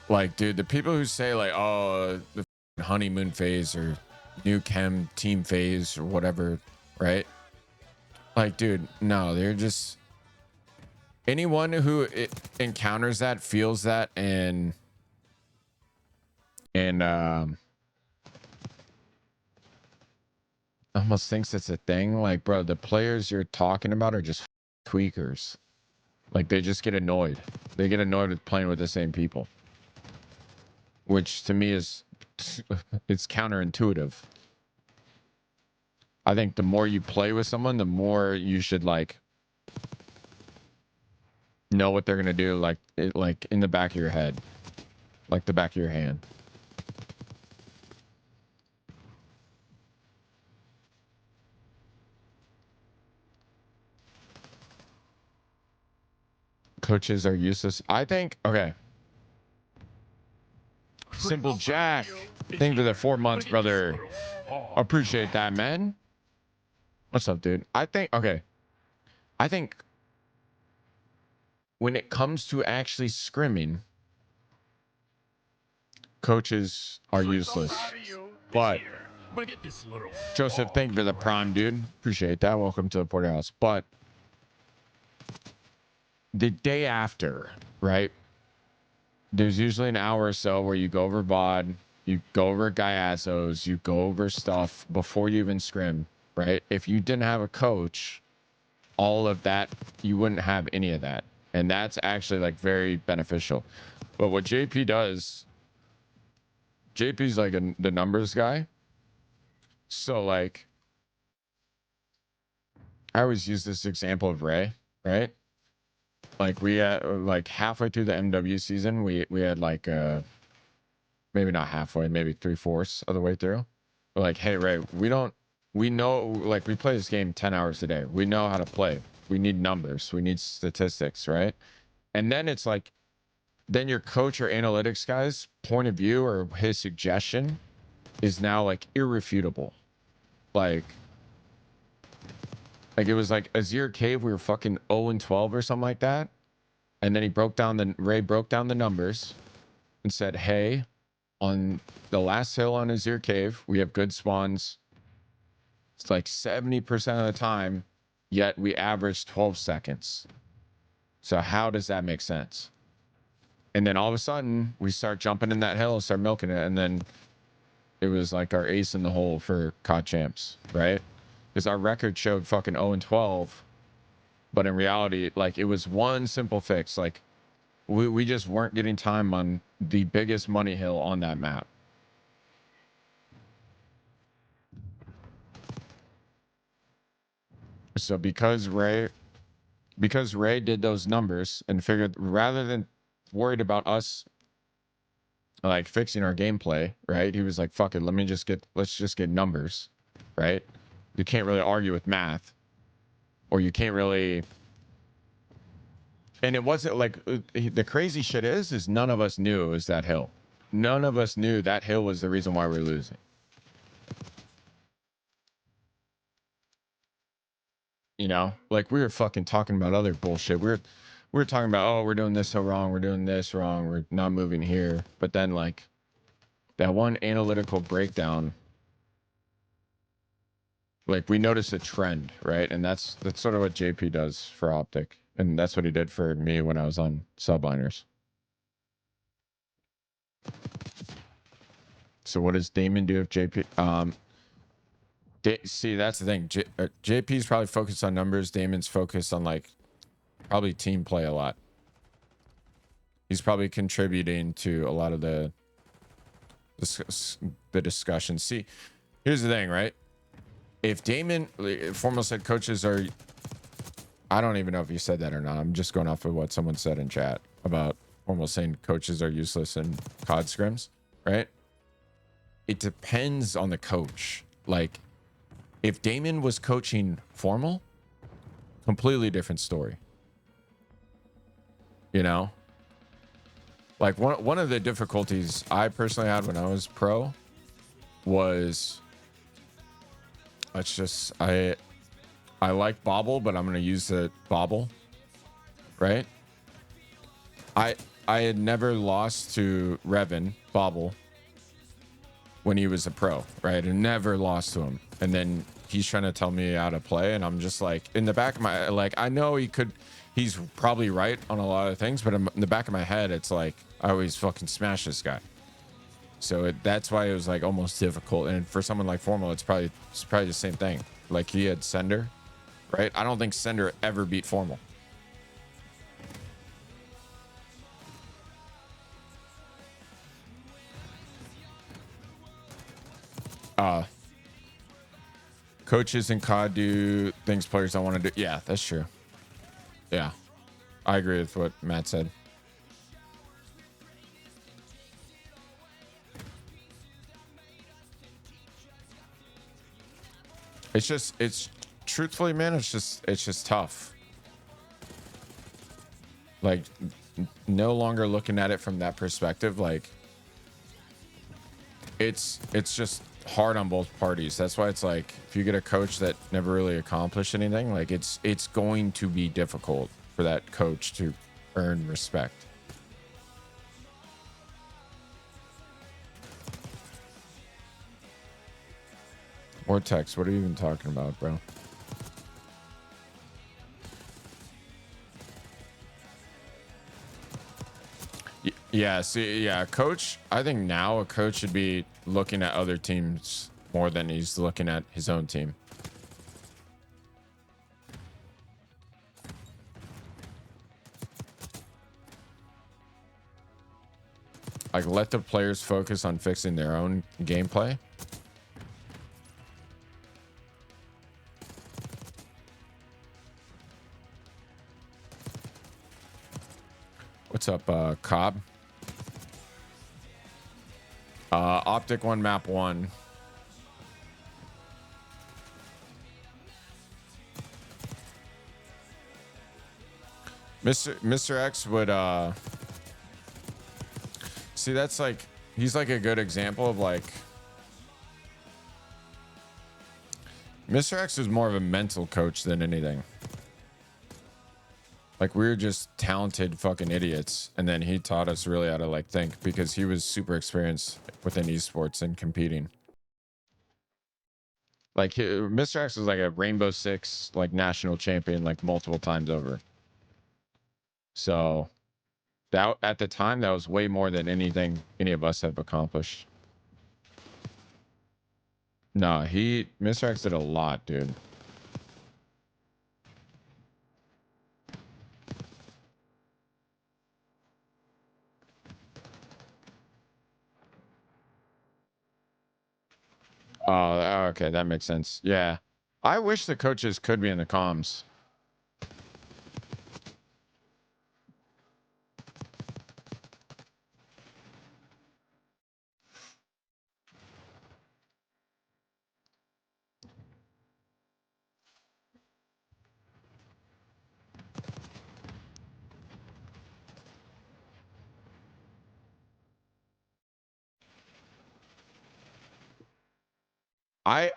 Like, dude, the people who say like, oh, the honeymoon phase or new chem team phase or whatever, right? Like, dude, no, they're just anyone who encounters that, feels that, and almost thinks it's a thing. Like, bro, the players you're talking about are just tweakers. Like, they just get annoyed. They get annoyed with playing with the same people, which to me is it's counterintuitive. I think the more you play with someone, the more you should like know what they're gonna do, like like in the back of your head, like the back of your hand. Coaches are useless. I think. Okay. Simple Jack. Thank you for the 4 months, brother. Appreciate that, man. What's up, dude? I think. Okay. I think when it comes to actually scrimming, coaches are useless. But Joseph, thank you for the prime, dude. Appreciate that. Welcome to the porterhouse. But the day after, right? There's usually an hour or so where you go over VOD, you go over Gaiazos, you go over stuff before you even scrim, right? If you didn't have a coach, all of that, you wouldn't have any of that. And that's actually like very beneficial. But what JP does, JP's like the numbers guy. So like, I always use this example of Ray, right? Like we had like halfway through the MW season, we had like maybe not halfway, maybe 3/4 of the way through. We're like, hey Ray, we know like we play this game 10 hours a day. We know how to play. We need numbers, we need statistics, right? And then it's like, then your coach or analytics guy's point of view or his suggestion is now like irrefutable. Like it was like Azir Cave, we were fucking 0-12 or something like that. And then Ray broke down the numbers and said, hey, on the last hill on Azir Cave, we have good spawns. It's like 70% of the time, yet we average 12 seconds. So how does that make sense? And then all of a sudden, we start jumping in that hill and start milking it. And then it was like our ace in the hole for COD champs, right? Because our record showed fucking 0-12. But in reality, like it was one simple fix. Like we just weren't getting time on the biggest money hill on that map. So because Ray did those numbers and figured rather than worried about us like fixing our gameplay, right? He was like, fuck it, let's just get numbers, right? You can't really argue with math, or you can't really. And it wasn't like the crazy shit is none of us knew it was that hill. None of us knew that hill was the reason why we're losing. You know, like we were fucking talking about other bullshit. We were talking about, oh, we're doing this so wrong, we're doing this wrong, we're not moving here. But then like that one analytical breakdown, like we noticed a trend, right? And that's sort of what JP does for Optic. And that's what he did for me when I was on subliners. So what does Damon do if JP? See, that's the thing. JP's probably focused on numbers. Damon's focused on like probably team play a lot. He's probably contributing to a lot of the discussion. See, here's the thing, right? If Damon, Formal said coaches are, I don't even know if you said that or not. I'm just going off of what someone said in chat about Formal saying coaches are useless in COD scrims, right? It depends on the coach. Like, if Damon was coaching Formal, completely different story. You know? Like, one of the difficulties I personally had when I was pro was, I like Bobble, but I'm going to use the Bobble, right? I had never lost to Revan Bobble when he was a pro, right? I never lost to him. And then he's trying to tell me how to play, and I'm just like, in the back of my, like, I know he's probably right on a lot of things, but in the back of my head, it's like, I always fucking smash this guy. So that's why it was like almost difficult. And for someone like Formal, it's probably the same thing. Like he had Sender, right? I don't think Sender ever beat Formal. Coaches in COD do things players don't want to do. Yeah, that's true. Yeah, I agree with what Matt said. It's truthfully, man, it's just tough. Like, no longer looking at it from that perspective, like, it's just hard on both parties. That's why it's like, if you get a coach that never really accomplished anything, like it's going to be difficult for that coach to earn respect. Vortex, what are you even talking about, bro? Yeah, see, yeah, coach, I think now a coach should be looking at other teams more than he's looking at his own team. Like, let the players focus on fixing their own gameplay. What's up, Cobb? Optic 1, map 1. Mr. X would see, that's like, he's like a good example of like, Mr. X is more of a mental coach than anything. Like, we were just talented fucking idiots, and then he taught us really how to like think, because he was super experienced within esports and competing. Like, Mr. X was like a Rainbow Six like national champion like multiple times over. So that at the time, that was way more than anything any of us have accomplished. No, Mr. X did a lot, dude. Oh, okay, that makes sense. Yeah. I wish the coaches could be in the comms.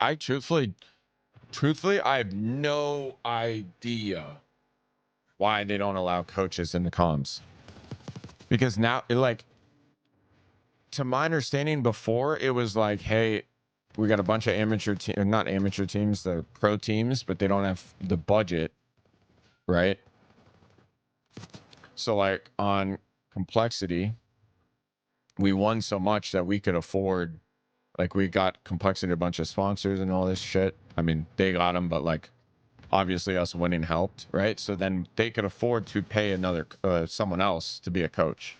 I truthfully, I have no idea why they don't allow coaches in the comms. Because now, like, to my understanding, before it was like, hey, we got a bunch of amateur not amateur teams, the pro teams, but they don't have the budget, right? So like on complexity, we won so much that we could afford, like, we got complexity a bunch of sponsors and all this shit. I mean, they got them, but like, obviously us winning helped, right? So then they could afford to pay another someone else to be a coach.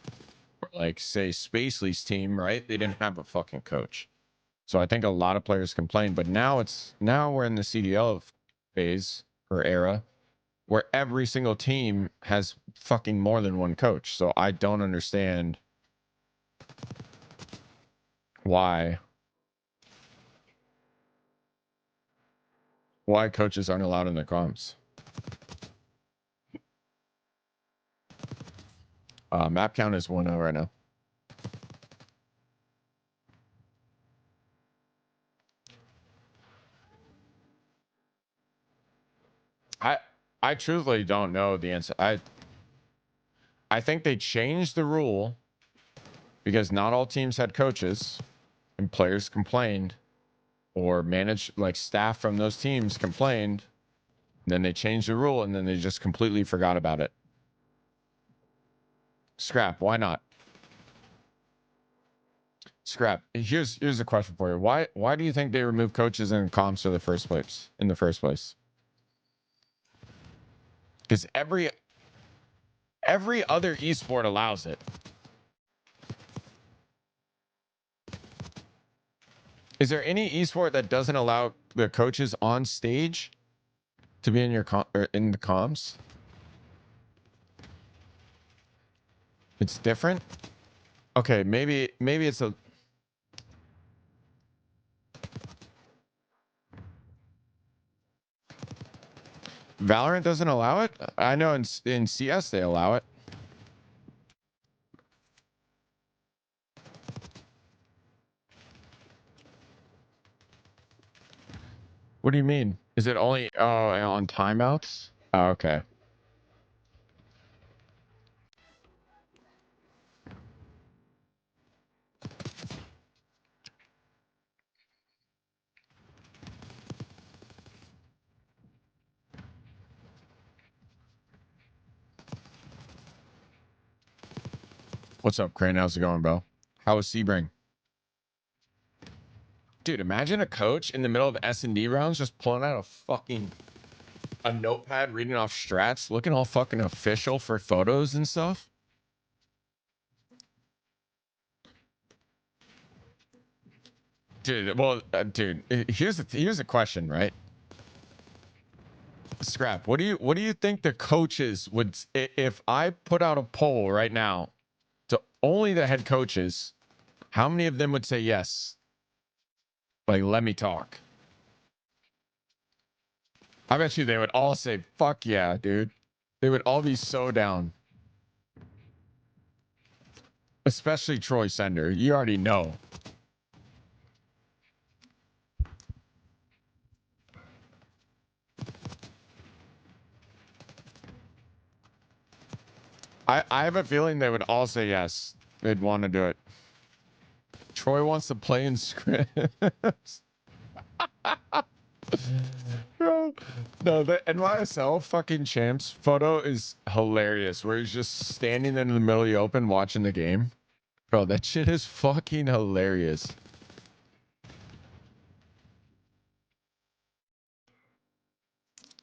Or like, say, Spacely's team, right? They didn't have a fucking coach. So I think a lot of players complain, but now we're in the CDL phase or era where every single team has fucking more than one coach. So I don't understand why coaches aren't allowed in the comps. Map count is 1-0 right now. I truthfully don't know the answer. I think they changed the rule because not all teams had coaches and players complained, or managed, like staff from those teams complained. Then they changed the rule and then they just completely forgot about it. Scrap, why not? Scrap, here's a question for you. Why do you think they removed coaches and comps in the first place? Because every other esport allows it. Is there any esport that doesn't allow the coaches on stage to be in your in the comms? It's different. Okay, maybe it's a. Valorant doesn't allow it. I know in CS they allow it. What do you mean? Is it only on timeouts? Oh, okay. What's up, Crane? How's it going, bro? How was Sebring? Dude, imagine a coach in the middle of S&D rounds just pulling out a notepad, reading off strats, looking all fucking official for photos and stuff. Dude, well, dude, here's the question, right? Scrap. What do you think the coaches would, if I put out a poll right now to only the head coaches, how many of them would say yes? Like, let me talk. I bet you they would all say, fuck yeah, dude. They would all be so down. Especially Troy Sender. You already know. I have a feeling they would all say yes. They'd want to do it. Troy wants to play in Scrims. Bro, no, the NYSL fucking champs photo is hilarious. Where he's just standing in the middle of the open watching the game. Bro, that shit is fucking hilarious.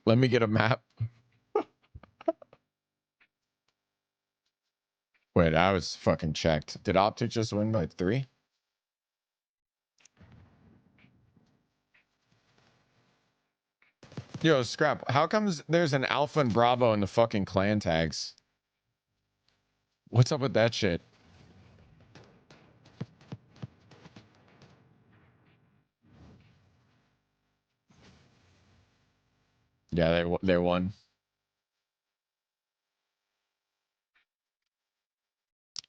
Let me get a map. Wait, I was fucking checked. Did Optic just win by 3? Yo, Scrap, how comes there's an Alpha and Bravo in the fucking clan tags? What's up with that shit? Yeah, they won.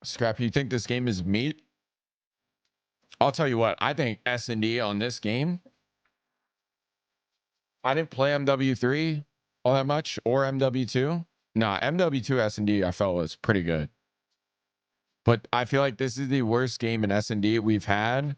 Scrap, you think this game is meat? I'll tell you what, I think S&D on this game. I didn't play MW3 all that much, or MW2. Nah, MW2 S&D I felt was pretty good. But I feel like this is the worst game in S&D we've had